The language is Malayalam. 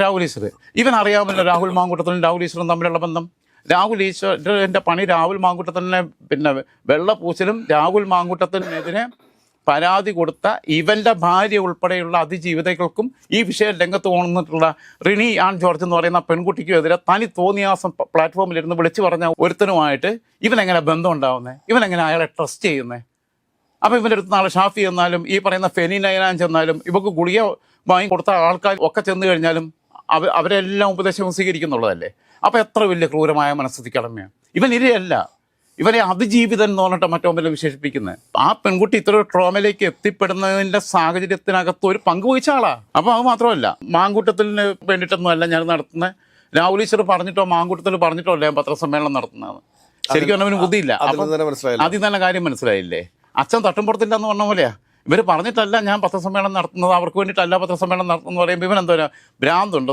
രാഹുൽ ഈശ്വർ ഇവൻ അറിയാമല്ലോ രാഹുൽ മാങ്കൂട്ടത്തിലും രാഹുൽ ഈശ്വറും തമ്മിലുള്ള ബന്ധം. രാഹുൽ ഈശ്വരൻ്റെ പണി രാഹുൽ മാങ്കൂട്ടത്തിനെ പിന്നെ വെള്ളപ്പൂശലും രാഹുൽ മാങ്കൂട്ടത്തിനെതിരെ പരാതി കൊടുത്ത ഇവൻ്റെ ഭാര്യ ഉൾപ്പെടെയുള്ള അതിജീവിതകൾക്കും ഈ വിഷയം രംഗത്ത് കൊണ്ടിട്ടുള്ള റിനി ആൻ ജോർജ് എന്ന് പറയുന്ന പെൺകുട്ടിക്കും എതിരെ തനി തോന്നിയാസം പ്ലാറ്റ്ഫോമിലിരുന്ന് വിളിച്ചു പറഞ്ഞ ഒരുത്തനുമായിട്ട് ഇവനെങ്ങനെ ബന്ധം ഉണ്ടാവുന്നത്, ഇവനെങ്ങനെ അയാളെ ട്രസ്റ്റ് ചെയ്യുന്നത്? അപ്പോൾ ഇവൻ്റെ അടുത്ത് നാളെ ഷാഫി ചെന്നാലും ഈ പറയുന്ന ഫെനി നൈനാൻ ചെന്നാലും ഇവർക്ക് ഗുളിക വാങ്ങി കൊടുത്ത ആൾക്കാർ ഒക്കെ ചെന്ന് കഴിഞ്ഞാലും അവരെല്ലാം ഉപദേശം സ്വീകരിക്കുന്നുള്ളതല്ലേ? അപ്പോൾ എത്ര വലിയ ക്രൂരമായ മനസ്ഥിതി കടമയാണ്. ഇവൻ ഇരയല്ല, ഇവനെ അതിജീവിതൻ എന്ന് പറഞ്ഞിട്ട് മറ്റൊന്നിലും വിശേഷിപ്പിക്കുന്നത്. ആ പെൺകുട്ടി ഇത്ര ട്രോമയിലേക്ക് എത്തിപ്പെടുന്നതിൻ്റെ സാഹചര്യത്തിനകത്ത് ഒരു പങ്ക് വഹിച്ച ആളാണ്. അപ്പോൾ അത് മാത്രമല്ല, മാങ്കൂട്ടത്തിന് വേണ്ടിയിട്ടൊന്നും അല്ല ഞാൻ നടത്തുന്നത്. രാഹുൽ ഈശ്വർ പറഞ്ഞിട്ടോ മാങ്കൂട്ടത്തിൽ പറഞ്ഞിട്ടോ അല്ല ഞാൻ പത്രസമ്മേളനം നടത്തുന്നത്. ശരിക്കും അവന് ബുദ്ധിയില്ല. ആദ്യം തന്നെ കാര്യം മനസ്സിലായില്ലേ? അച്ഛൻ തട്ടുംപുറത്തില്ല എന്ന് പറഞ്ഞ പോലെയാ. ഇവർ പറഞ്ഞിട്ടല്ല ഞാൻ പത്രസമ്മേളനം നടത്തുന്നത്, അവർക്ക് വേണ്ടിയിട്ടല്ല പത്രസമ്മേളനം നടത്തുന്നത് പറയുമ്പോൾ ഇവൻ എന്തോ ഭ്രാന്തുണ്ടോ?